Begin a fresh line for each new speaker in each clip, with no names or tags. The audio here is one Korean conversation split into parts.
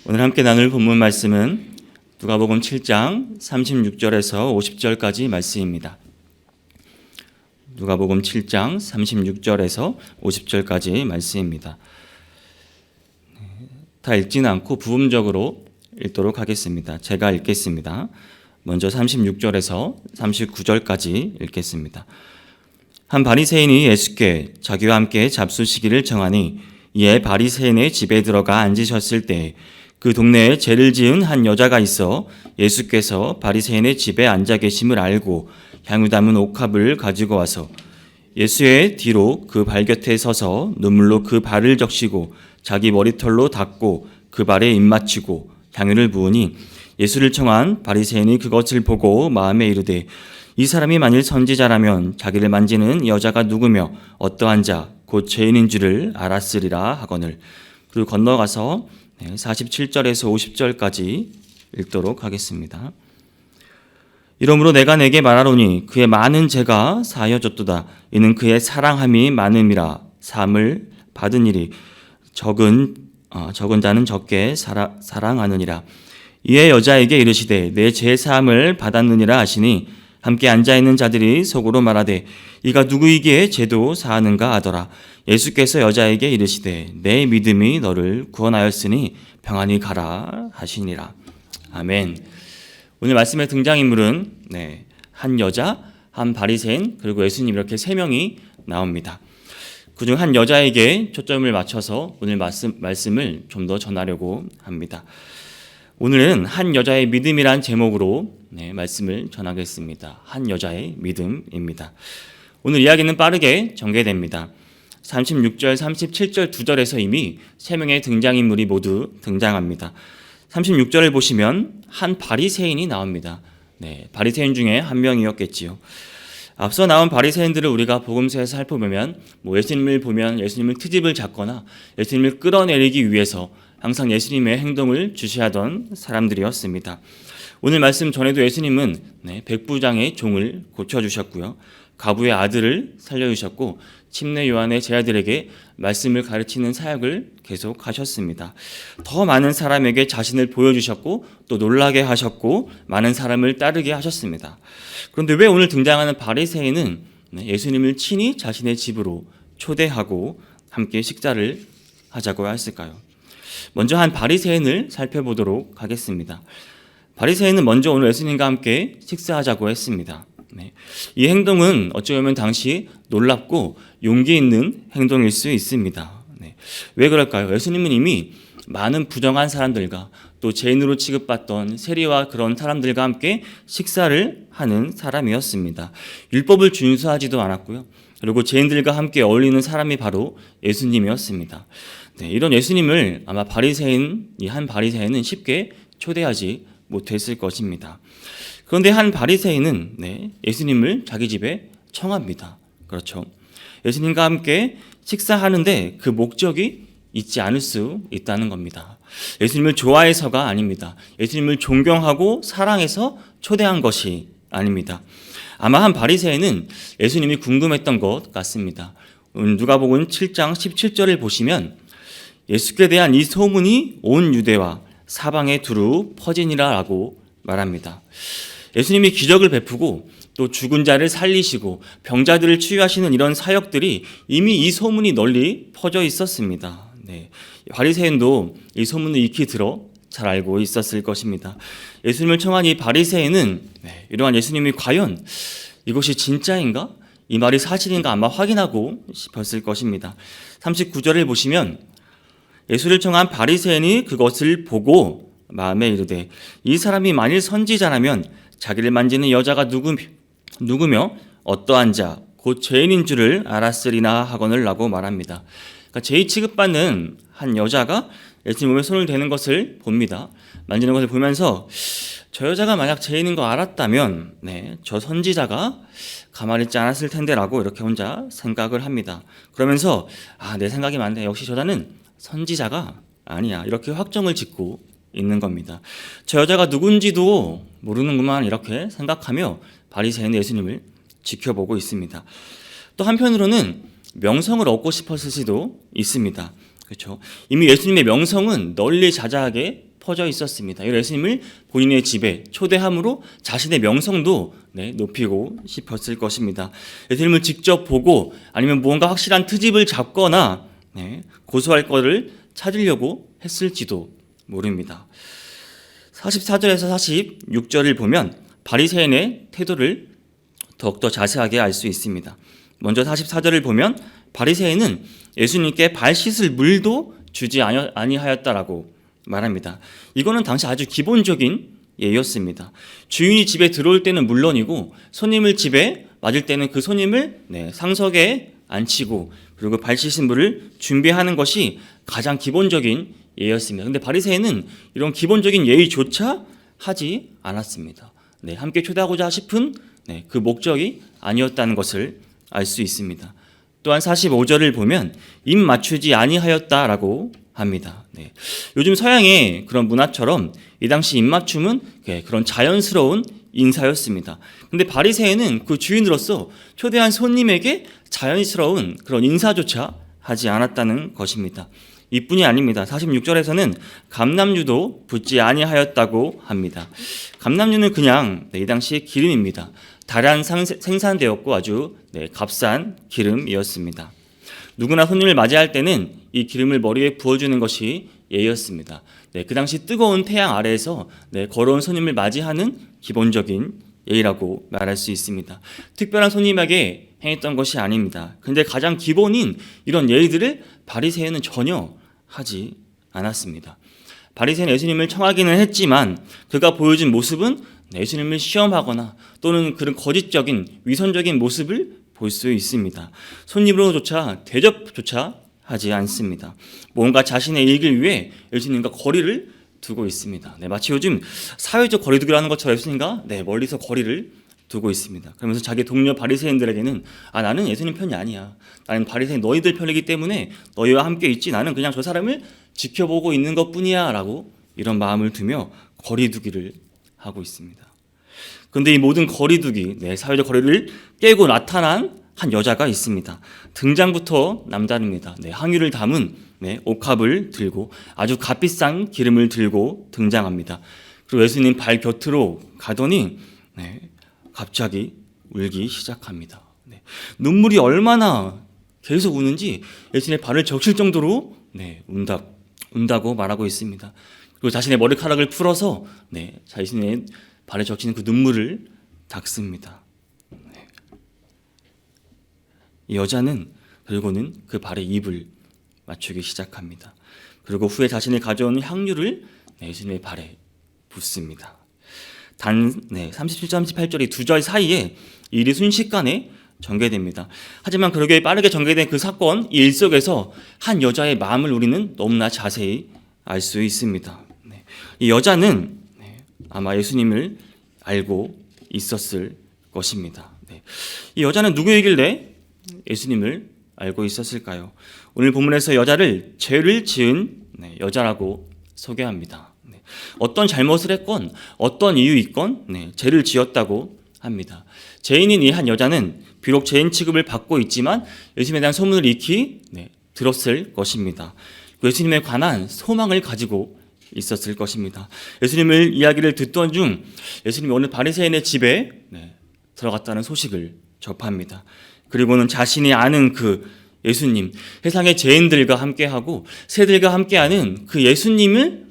오늘 함께 나눌 본문 말씀은 누가복음 7장 36절에서 50절까지 말씀입니다. 누가복음 7장 36절에서 50절까지 말씀입니다. 다 읽지는 않고 부분적으로 읽도록 하겠습니다. 제가 읽겠습니다. 먼저 36절에서 39절까지 읽겠습니다. 한 바리새인이 예수께 자기와 함께 잡수시기를 청하니 이에 바리새인의 집에 들어가 앉으셨을 때 그 동네에 죄를 지은 한 여자가 있어 예수께서 바리새인의 집에 앉아 계심을 알고 향유 담은 옥합을 가지고 와서 예수의 뒤로 그 발 곁에 서서 눈물로 그 발을 적시고 자기 머리털로 닦고 그 발에 입맞추고 향유를 부으니 예수를 청한 바리새인이 그것을 보고 마음에 이르되 이 사람이 만일 선지자라면 자기를 만지는 여자가 누구며 어떠한 자 곧 죄인인 줄을 알았으리라 하거늘. 그리고 건너가서 47절에서 50절까지 읽도록 하겠습니다. 이러므로 내가 내게 말하노니 그의 많은 죄가 사하여졌도다. 이는 그의 사랑함이 많음이라. 사함을 받은 일이 적은 자는 적게 사랑하느니라. 이에 여자에게 이르시되 내 죄 사함을 받았느니라 하시니 함께 앉아있는 자들이 속으로 말하되 이가 누구이기에 죄도 사하는가 하더라. 예수께서 여자에게 이르시되 내 믿음이 너를 구원하였으니 평안히 가라 하시니라. 아멘. 오늘 말씀의 등장인물은 한 여자, 한 바리새인, 그리고 예수님 이렇게 세 명이 나옵니다. 그중 한 여자에게 초점을 맞춰서 오늘 말씀을 좀 더 전하려고 합니다. 오늘은 한 여자의 믿음이란 제목으로 말씀을 전하겠습니다. 한 여자의 믿음입니다. 오늘 이야기는 빠르게 전개됩니다. 36절, 37절 두 절에서 이미 세 명의 등장인물이 모두 등장합니다. 36절을 보시면 한 바리새인이 나옵니다. 바리새인 중에 한 명이었겠지요. 앞서 나온 바리새인들을 우리가 복음서에서 살펴보면 예수님을 보면 예수님을 트집을 잡거나 예수님을 끌어내리기 위해서 항상 예수님의 행동을 주시하던 사람들이었습니다. 오늘 말씀 전에도 예수님은 백부장의 종을 고쳐주셨고요. 가부의 아들을 살려주셨고 침례 요한의 제자들에게 말씀을 가르치는 사역을 계속하셨습니다. 더 많은 사람에게 자신을 보여주셨고 또 놀라게 하셨고 많은 사람을 따르게 하셨습니다. 그런데 왜 오늘 등장하는 바리새인은 예수님을 친히 자신의 집으로 초대하고 함께 식사를 하자고 했을까요? 먼저 한 바리새인을 살펴보도록 하겠습니다. 바리새인은 먼저 오늘 예수님과 함께 식사하자고 했습니다. 이 행동은 어찌 보면 당시 놀랍고 용기 있는 행동일 수 있습니다. 왜 그럴까요? 예수님은 이미 많은 부정한 사람들과 또 죄인으로 취급받던 세리와 그런 사람들과 함께 식사를 하는 사람이었습니다. 율법을 준수하지도 않았고요. 그리고 죄인들과 함께 어울리는 사람이 바로 예수님이었습니다. 이런 예수님을 아마 한 바리새인은 쉽게 초대하지 못했을 것입니다. 그런데 한 바리새인은 예수님을 자기 집에 청합니다. 그렇죠. 예수님과 함께 식사하는데 그 목적이 있지 않을 수 있다는 겁니다. 예수님을 좋아해서가 아닙니다. 예수님을 존경하고 사랑해서 초대한 것이 아닙니다. 아마 한 바리새인은 예수님이 궁금했던 것 같습니다. 누가복음 7장 17절을 보시면 예수께 대한 이 소문이 온 유대와 사방에 두루 퍼지니라라고 말합니다. 예수님이 기적을 베푸고 또 죽은 자를 살리시고 병자들을 치유하시는 이런 사역들이 이미 이 소문이 널리 퍼져 있었습니다. 바리새인도 이 소문을 익히 들어 잘 알고 있었을 것입니다. 예수님을 청한 이 바리새인은 이러한 예수님이 과연 이것이 진짜인가? 이 말이 사실인가 아마 확인하고 싶었을 것입니다. 39절을 보시면 예수를 청한 바리새인이 그것을 보고 마음에 이르되 이 사람이 만일 선지자라면 자기를 만지는 여자가 누구며 어떠한 자 곧 죄인인 줄을 알았으리나 하거늘 라고 말합니다. 그러니까 죄인 취급받는 한 여자가 예수님 몸에 손을 대는 것을 봅니다. 만지는 것을 보면서 저 여자가 만약 죄인인 거 알았다면 저 선지자가 가만히 있지 않았을 텐데라고 이렇게 혼자 생각을 합니다. 그러면서 내 생각이 맞네. 역시 저 여자는 선지자가 아니야. 이렇게 확정을 짓고 있는 겁니다. 저 여자가 누군지도 모르는구만 이렇게 생각하며 바리새인은 예수님을 지켜보고 있습니다. 또 한편으로는 명성을 얻고 싶었을 수도 있습니다. 그렇죠? 이미 예수님의 명성은 널리 자자하게 퍼져 있었습니다. 예수님을 본인의 집에 초대함으로 자신의 명성도 높이고 싶었을 것입니다. 예수님을 직접 보고 아니면 무언가 확실한 트집을 잡거나 고소할 것을 찾으려고 했을지도 모릅니다. 44절에서 46절을 보면 바리새인의 태도를 더욱더 자세하게 알 수 있습니다. 먼저 44절을 보면 바리새인은 예수님께 발 씻을 물도 주지 아니하였다라고 말합니다. 이거는 당시 아주 기본적인 예였습니다. 주인이 집에 들어올 때는 물론이고 손님을 집에 맞을 때는 그 손님을 상석에 앉히고 그리고 발 씻은 물을 준비하는 것이 가장 기본적인 예였습니다. 그런데 바리새인은 이런 기본적인 예의조차 하지 않았습니다. 함께 초대하고자 싶은 그 목적이 아니었다는 것을 알 수 있습니다. 또한 45절을 보면 입 맞추지 아니하였다라고 합니다. 요즘 서양의 그런 문화처럼 이 당시 입맞춤은 그런 자연스러운 인사였습니다. 근데 바리새인은 그 주인으로서 초대한 손님에게 자연스러운 그런 인사조차 하지 않았다는 것입니다. 이뿐이 아닙니다. 46절에서는 감람유도 붓지 아니하였다고 합니다. 감람유는 그냥 이 당시 기름입니다. 다량 생산되었고 아주 값싼 기름이었습니다. 누구나 손님을 맞이할 때는 이 기름을 머리에 부어주는 것이 예였습니다. 그 당시 뜨거운 태양 아래에서 걸어온 손님을 맞이하는 기본적인 예의라고 말할 수 있습니다. 특별한 손님에게 행했던 것이 아닙니다. 그런데 가장 기본인 이런 예의들을 바리새인은 전혀 하지 않았습니다. 바리새인은 예수님을 청하기는 했지만 그가 보여준 모습은 예수님을 시험하거나 또는 그런 거짓적인 위선적인 모습을 볼 수 있습니다. 손님으로조차 대접조차 하지 않습니다. 뭔가 자신의 이익을 위해 예수님과 거리를 두고 있습니다. 마치 요즘 사회적 거리두기라는 것처럼 예수님과 멀리서 거리를 두고 있습니다. 그러면서 자기 동료 바리새인들에게는 나는 예수님 편이 아니야. 나는 바리새인 너희들 편이기 때문에 너희와 함께 있지. 나는 그냥 저 사람을 지켜보고 있는 것뿐이야 라고 이런 마음을 두며 거리두기를 하고 있습니다. 그런데 이 모든 거리두기, 사회적 거리를 깨고 나타난 한 여자가 있습니다. 등장부터 남다릅니다. 항유를 담은 옥합을 들고 아주 값비싼 기름을 들고 등장합니다. 그리고 예수님 발 곁으로 가더니 갑자기 울기 시작합니다. 눈물이 얼마나 계속 우는지 예수님의 발을 적실 정도로 운다고 말하고 있습니다. 그리고 자신의 머리카락을 풀어서 자신의 발에 적시는 그 눈물을 닦습니다. 이 여자는 그리고는 그 발에 입을 맞추기 시작합니다. 그리고 후에 자신이 가져온 향유를 예수님의 발에 붓습니다. 단 37절, 38절이 두 절 사이에 일이 순식간에 전개됩니다. 하지만 그렇게 빠르게 전개된 그 사건, 이 일 속에서 한 여자의 마음을 우리는 너무나 자세히 알 수 있습니다. 이 여자는 아마 예수님을 알고 있었을 것입니다. 이 여자는 누구이길래 예수님을 알고 있었을까요? 오늘 본문에서 여자를 죄를 지은 여자라고 소개합니다. 어떤 잘못을 했건 어떤 이유 있건 죄를 지었다고 합니다. 죄인인 이 한 여자는 비록 죄인 취급을 받고 있지만 예수님에 대한 소문을 익히 들었을 것입니다. 예수님에 관한 소망을 가지고 있었을 것입니다. 예수님을 이야기를 듣던 중 예수님이 어느 바리새인의 집에 들어갔다는 소식을 접합니다. 그리고는 자신이 아는 그 예수님, 세상의 죄인들과 함께하고 새들과 함께하는 그 예수님을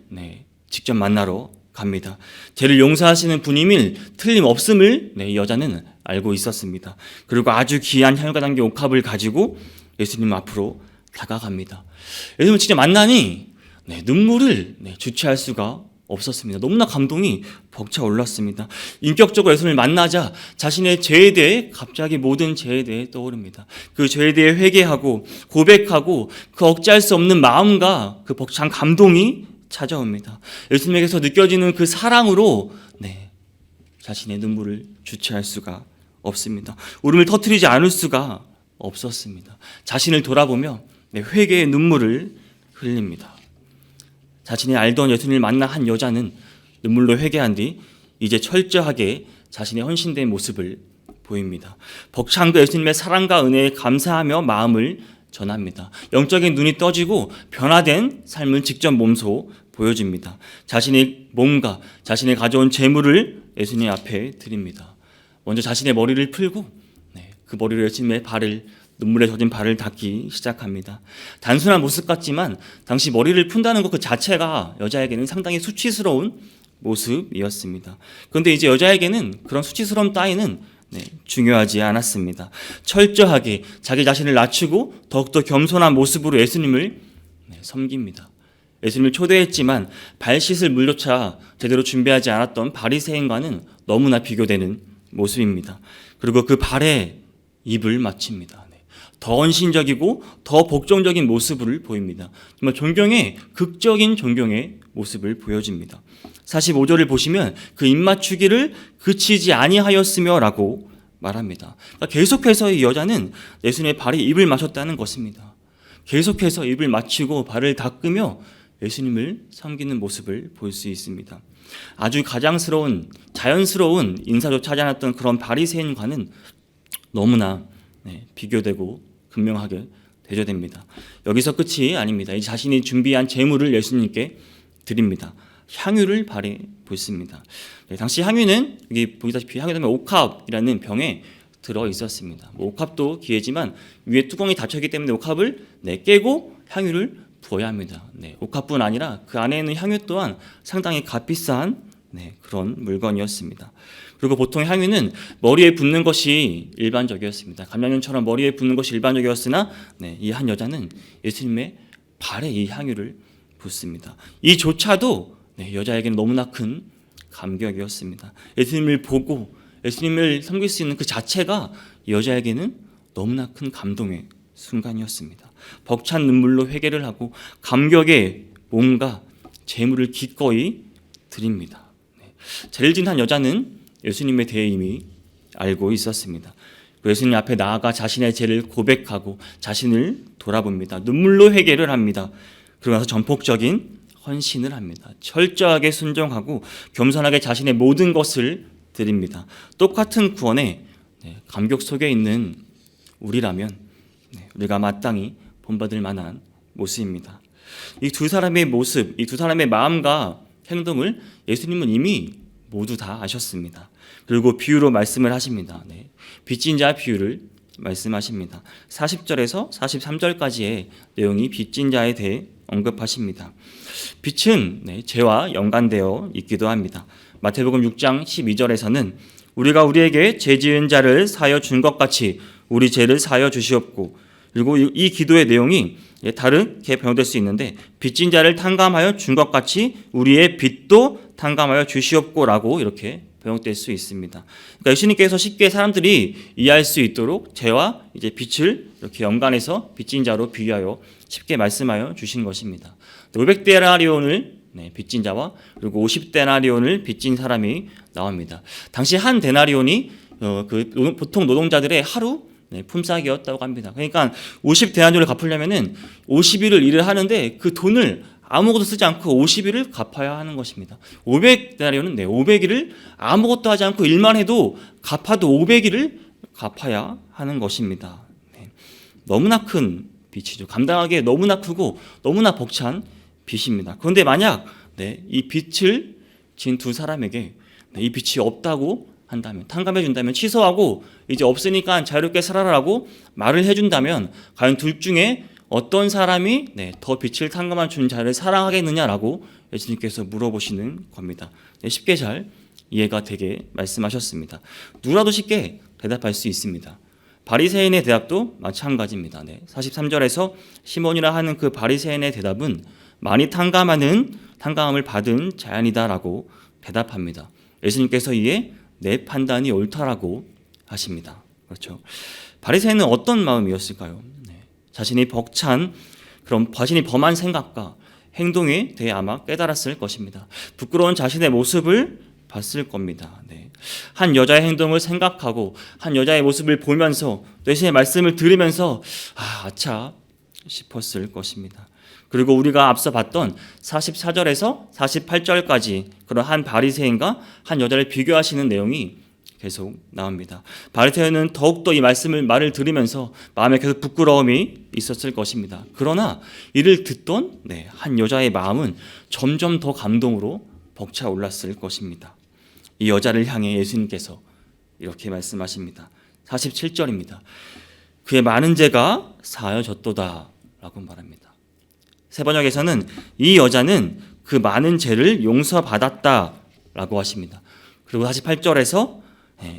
직접 만나러 갑니다. 죄를 용서하시는 분임일 틀림없음을 이 여자는 알고 있었습니다. 그리고 아주 귀한 향유가 담긴 옥합을 가지고 예수님 앞으로 다가갑니다. 예수님을 직접 만나니 눈물을 주체할 수가 없었습니다. 너무나 감동이 벅차올랐습니다. 인격적으로 예수님을 만나자 자신의 죄에 대해 갑자기 모든 죄에 대해 떠오릅니다. 그 죄에 대해 회개하고 고백하고 그 억제할 수 없는 마음과 그 벅찬 감동이 찾아옵니다. 예수님에게서 느껴지는 그 사랑으로 자신의 눈물을 주체할 수가 없습니다. 울음을 터뜨리지 않을 수가 없었습니다. 자신을 돌아보며 회개의 눈물을 흘립니다. 자신이 알던 예수님을 만난 한 여자는 눈물로 회개한 뒤 이제 철저하게 자신의 헌신된 모습을 보입니다. 벅찬 그 예수님의 사랑과 은혜에 감사하며 마음을 전합니다. 영적인 눈이 떠지고 변화된 삶을 직접 몸소 보여줍니다. 자신의 몸과 자신의 가져온 재물을 예수님 앞에 드립니다. 먼저 자신의 머리를 풀고 그 머리로 예수님의 발을 눈물에 젖은 발을 닦기 시작합니다. 단순한 모습 같지만 당시 머리를 푼다는 것 그 자체가 여자에게는 상당히 수치스러운 모습이었습니다. 그런데 이제 여자에게는 그런 수치스러움 따위는 중요하지 않았습니다. 철저하게 자기 자신을 낮추고 더욱더 겸손한 모습으로 예수님을 섬깁니다. 예수님을 초대했지만 발 씻을 물조차 제대로 준비하지 않았던 바리새인과는 너무나 비교되는 모습입니다. 그리고 그 발에 입을 맞춥니다. 더 헌신적이고 더 복종적인 모습을 보입니다. 정말 극적인 존경의 모습을 보여줍니다. 45절을 보시면 그 입맞추기를 그치지 아니하였으며 라고 말합니다. 그러니까 계속해서 이 여자는 예수님의 발에 입을 맞췄다는 것입니다. 계속해서 입을 맞추고 발을 닦으며 예수님을 섬기는 모습을 볼 수 있습니다. 아주 가장스러운 자연스러운 인사조차 하지 않았던 그런 바리새인과는 너무나 비교되고 분명하게 대조됩니다. 여기서 끝이 아닙니다. 이제 자신이 준비한 제물을 예수님께 드립니다. 향유를 발에 붓습니다. 당시 향유는 여기 보시다시피 향유는 옥합이라는 병에 들어 있었습니다. 옥합도 기회지만 위에 뚜껑이 닫혀있기 때문에 옥합을 깨고 향유를 부어야 합니다. 옥합뿐 아니라 그 안에 있는 향유 또한 상당히 값비싼 그런 물건이었습니다. 그리고 보통 향유는 머리에 붓는 것이 일반적이었습니다. 감량용처럼 머리에 붓는 것이 일반적이었으나 이 한 여자는 예수님의 발에 이 향유를 붓습니다. 이조차도 여자에게는 너무나 큰 감격이었습니다. 예수님을 보고 예수님을 섬길 수 있는 그 자체가 여자에게는 너무나 큰 감동의 순간이었습니다. 벅찬 눈물로 회개를 하고 감격에 몸과 재물을 기꺼이 드립니다. 죄를 지은 한 여자는 예수님에 대해 이미 알고 있었습니다. 예수님 앞에 나아가 자신의 죄를 고백하고 자신을 돌아봅니다. 눈물로 회개를 합니다. 그러고 나서 전폭적인 헌신을 합니다. 철저하게 순종하고 겸손하게 자신의 모든 것을 드립니다. 똑같은 구원에 감격 속에 있는 우리라면 우리가 마땅히 본받을 만한 모습입니다. 이 두 사람의 모습, 이 두 사람의 마음과 행동을 예수님은 이미 모두 다 아셨습니다. 그리고 비유로 말씀을 하십니다. 빚진 자 비유를 말씀하십니다. 40절에서 43절까지의 내용이 빚진 자에 대해 언급하십니다. 빚은 죄와 연관되어 있기도 합니다. 마태복음 6장 12절에서는 우리가 우리에게 죄 지은 자를 사하여 준 것 같이 우리 죄를 사하여 주시옵고, 그리고 이 기도의 내용이 다르게 변형될 수 있는데 빚진 자를 탕감하여 준 것 같이 우리의 빚도 탕감하여 주시옵고라고 이렇게 변형될 수 있습니다. 그러니까 예수님께서 쉽게 사람들이 이해할 수 있도록 죄와 이제 빚을 이렇게 연관해서 빚진 자로 비유하여 쉽게 말씀하여 주신 것입니다. 500데나리온을 빚진 자와 그리고 50데나리온을 빚진 사람이 나옵니다. 당시 한 데나리온이 보통 노동자들의 하루 품삯이었다고 합니다. 그러니까 50데나리온을 갚으려면은 50일을 일을 하는데 그 돈을 아무것도 쓰지 않고 50일을 갚아야 하는 것입니다. 500데나리온은 500일을 아무것도 하지 않고 일만 해도 갚아도 500일을 갚아야 하는 것입니다. 너무나 큰 빚이죠. 감당하기에 너무나 크고 너무나 벅찬 빚입니다. 그런데 만약 이 빚을 진 두 사람에게 이 빚이 없다고 한다면, 탕감해 준다면, 취소하고 이제 없으니까 자유롭게 살아라라고 말을 해준다면 과연 둘 중에 어떤 사람이 더 빚을 탕감한 준 자를 사랑하겠느냐라고 예수님께서 물어보시는 겁니다. 쉽게 잘 이해가 되게 말씀하셨습니다. 누구라도 쉽게 대답할 수 있습니다. 바리새인의 대답도 마찬가지입니다. 43절에서 시몬이라 하는 그 바리새인의 대답은 많이 탕감을 받은 자연이다라고 대답합니다. 예수님께서 이에 내 판단이 옳다라고 하십니다. 그렇죠. 바리새인은 어떤 마음이었을까요? 자신이 자신이 범한 생각과 행동에 대해 아마 깨달았을 것입니다. 부끄러운 자신의 모습을 봤을 겁니다. 한 여자의 행동을 생각하고 한 여자의 모습을 보면서 예수님의 말씀을 들으면서 아차 싶었을 것입니다. 그리고 우리가 앞서 봤던 44절에서 48절까지 그런 한 바리새인과 한 여자를 비교하시는 내용이 계속 나옵니다. 바리새인은 더욱더 이 말을 들으면서 마음에 계속 부끄러움이 있었을 것입니다. 그러나 이를 듣던 한 여자의 마음은 점점 더 감동으로 벅차올랐을 것입니다. 이 여자를 향해 예수님께서 이렇게 말씀하십니다. 47절입니다. 그의 많은 죄가 사하여졌도다 라고 말합니다. 세 번역에서는 이 여자는 그 많은 죄를 용서받았다 라고 하십니다. 그리고 48절에서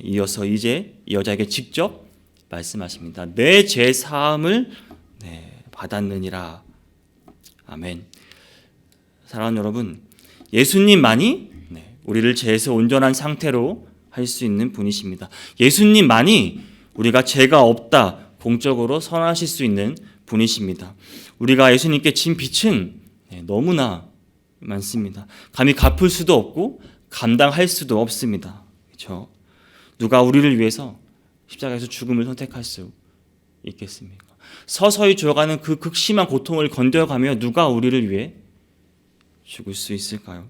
이어서 이제 이 여자에게 직접 말씀하십니다. 내 죄 사함을 받았느니라. 아멘. 사랑하는 여러분, 예수님만이 우리를 죄에서 온전한 상태로 할 수 있는 분이십니다. 예수님만이 우리가 죄가 없다 공적으로 선언하실 수 있는 분이십니다. 우리가 예수님께 진 빚은 너무나 많습니다. 감히 갚을 수도 없고 감당할 수도 없습니다. 그렇죠? 누가 우리를 위해서 십자가에서 죽음을 선택할 수 있겠습니까? 서서히 죽어가는 그 극심한 고통을 건뎌가며 누가 우리를 위해 죽을 수 있을까요?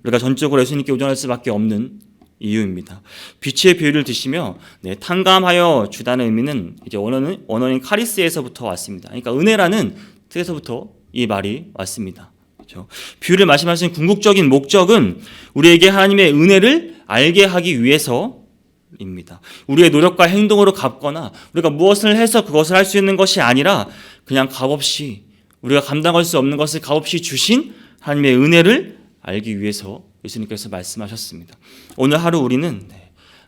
우리가 전적으로 예수님께 의존할 수밖에 없는 이유입니다. 빛의 비유를 드시며 탕감하여 주다는 의미는 이제 원어인 카리스에서부터 왔습니다. 그러니까 은혜라는 뜻에서부터 이 말이 왔습니다. 그렇죠? 비유를 말씀하신 궁극적인 목적은 우리에게 하나님의 은혜를 알게 하기 위해서입니다. 우리의 노력과 행동으로 갚거나 우리가 무엇을 해서 그것을 할 수 있는 것이 아니라 그냥 값없이 우리가 감당할 수 없는 것을 값없이 주신 하나님의 은혜를 알기 위해서 예수님께서 말씀하셨습니다. 오늘 하루 우리는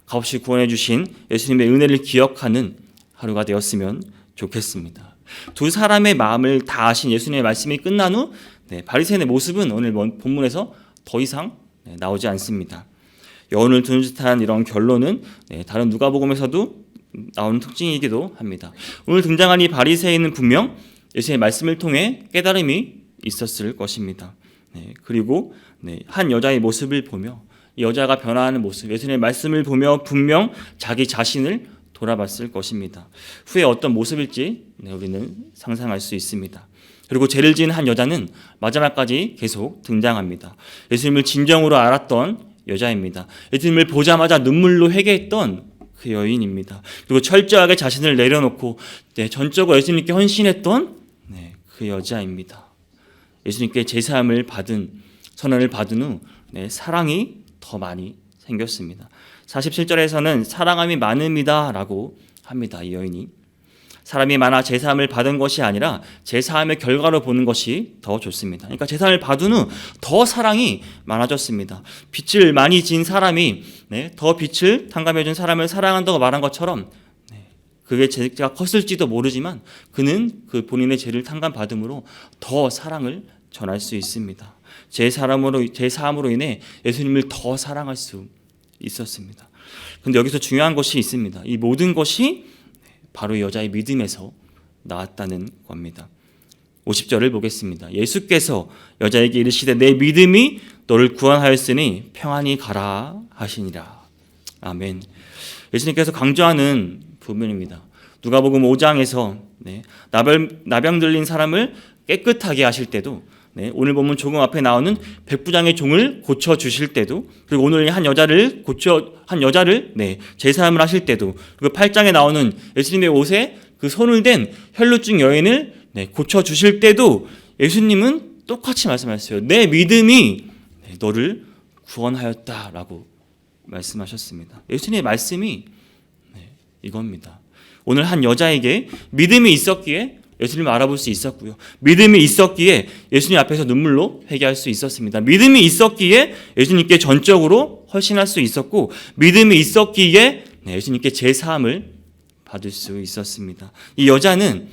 값없이 구원해 주신 예수님의 은혜를 기억하는 하루가 되었으면 좋겠습니다. 두 사람의 마음을 다 아신 예수님의 말씀이 끝난 후 바리새인의 모습은 오늘 본문에서 더 이상 나오지 않습니다. 여운을 두는 듯한 이런 결론은 다른 누가복음에서도 나오는 특징이기도 합니다. 오늘 등장한 이 바리새인은 분명 예수님의 말씀을 통해 깨달음이 있었을 것입니다. 그리고 한 여자의 모습을 보며 이 여자가 변화하는 모습, 예수님의 말씀을 보며 분명 자기 자신을 돌아봤을 것입니다. 후에 어떤 모습일지 우리는 상상할 수 있습니다. 그리고 죄를 지은 한 여자는 마지막까지 계속 등장합니다. 예수님을 진정으로 알았던 여자입니다. 예수님을 보자마자 눈물로 회개했던 그 여인입니다. 그리고 철저하게 자신을 내려놓고 전적으로 예수님께 헌신했던 그 여자입니다. 예수님께 제사함을 받은 선언을 받은 후 사랑이 더 많이 생겼습니다. 47절에서는 사랑함이 많음이다 라고 합니다. 이 여인이 사람이 많아 제사함을 받은 것이 아니라 제사함의 결과로 보는 것이 더 좋습니다. 그러니까 제사함을 받은 후 더 사랑이 많아졌습니다. 빛을 많이 지은 사람이 더 빛을 탕감해 준 사람을 사랑한다고 말한 것처럼 그게 죄가 컸을지도 모르지만 그는 그 본인의 죄를 탕감받음으로 더 사랑을 전할 수 있습니다. 제사함으로 인해 예수님을 더 사랑할 수 있었습니다. 그런데 여기서 중요한 것이 있습니다. 이 모든 것이 바로 이 여자의 믿음에서 나왔다는 겁니다. 50절을 보겠습니다. 예수께서 여자에게 이르시되 내 믿음이 너를 구원하였으니 평안히 가라 하시니라. 아멘. 예수님께서 강조하는 부분입니다. 누가복음 5장에서 나병 들린 사람을 깨끗하게 하실 때도 오늘 보면 조금 앞에 나오는 백부장의 종을 고쳐 주실 때도 그리고 오늘 한 여자를 제사함을 하실 때도 그리고 8장에 나오는 예수님의 옷에 그 손을 댄 혈루증 여인을 고쳐 주실 때도 예수님은 똑같이 말씀하셨어요. 내 믿음이 너를 구원하였다라고 말씀하셨습니다. 예수님의 말씀이 이겁니다. 오늘 한 여자에게 믿음이 있었기에 예수님을 알아볼 수 있었고요. 믿음이 있었기에 예수님 앞에서 눈물로 회개할 수 있었습니다. 믿음이 있었기에 예수님께 전적으로 헌신할 수 있었고 믿음이 있었기에 예수님께 제사함을 받을 수 있었습니다. 이 여자는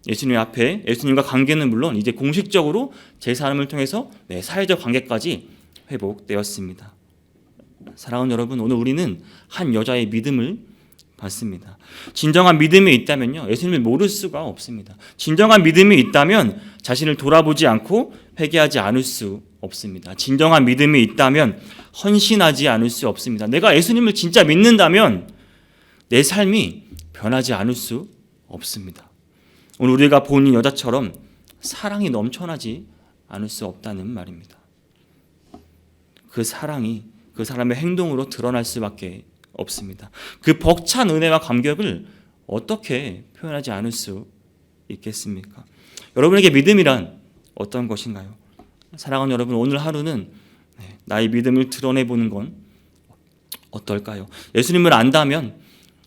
예수님 앞에 예수님과 관계는 물론 이제 공식적으로 제사함을 통해서 사회적 관계까지 회복되었습니다. 사랑하는 여러분, 오늘 우리는 한 여자의 믿음을 받습니다. 진정한 믿음이 있다면요, 예수님을 모를 수가 없습니다. 진정한 믿음이 있다면 자신을 돌아보지 않고 회개하지 않을 수 없습니다. 진정한 믿음이 있다면 헌신하지 않을 수 없습니다. 내가 예수님을 진짜 믿는다면 내 삶이 변하지 않을 수 없습니다. 오늘 우리가 본 이 여자처럼 사랑이 넘쳐나지 않을 수 없다는 말입니다. 그 사랑이 그 사람의 행동으로 드러날 수밖에 없습니다. 그 벅찬 은혜와 감격을 어떻게 표현하지 않을 수 있겠습니까? 여러분에게 믿음이란 어떤 것인가요? 사랑하는 여러분, 오늘 하루는 나의 믿음을 드러내보는 건 어떨까요? 예수님을 안다면,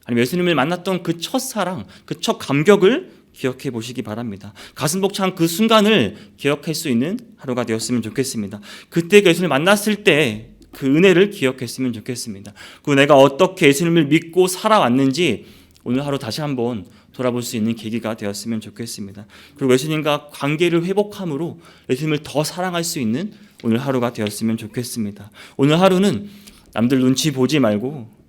아니면 예수님을 만났던 그 첫사랑, 그 첫 감격을 기억해 보시기 바랍니다. 가슴 벅찬 그 순간을 기억할 수 있는 하루가 되었으면 좋겠습니다. 그때 예수님을 만났을 때 그 은혜를 기억했으면 좋겠습니다. 그리고 내가 어떻게 예수님을 믿고 살아왔는지 오늘 하루 다시 한번 돌아볼 수 있는 계기가 되었으면 좋겠습니다. 그리고 예수님과 관계를 회복함으로 예수님을 더 사랑할 수 있는 오늘 하루가 되었으면 좋겠습니다. 오늘 하루는 남들 눈치 보지 말고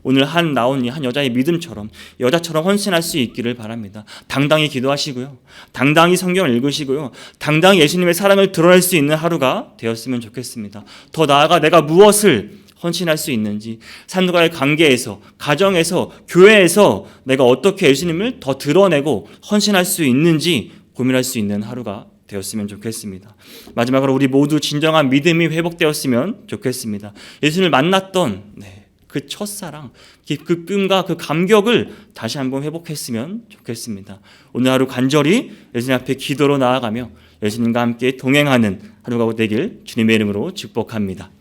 오늘 나온 이 한 여자의 믿음처럼 여자처럼 헌신할 수 있기를 바랍니다. 당당히 기도하시고요. 당당히 성경을 읽으시고요. 당당히 예수님의 사랑을 드러낼 수 있는 하루가 되었으면 좋겠습니다. 더 나아가 내가 무엇을 헌신할 수 있는지, 사람들과의 관계에서, 가정에서, 교회에서 내가 어떻게 예수님을 더 드러내고 헌신할 수 있는지 고민할 수 있는 하루가 되었으면 좋겠습니다. 마지막으로 우리 모두 진정한 믿음이 회복되었으면 좋겠습니다. 예수님을 만났던 그 첫사랑, 그 꿈과 그 감격을 다시 한번 회복했으면 좋겠습니다. 오늘 하루 간절히 예수님 앞에 기도로 나아가며 예수님과 함께 동행하는 하루가 되길 주님의 이름으로 축복합니다.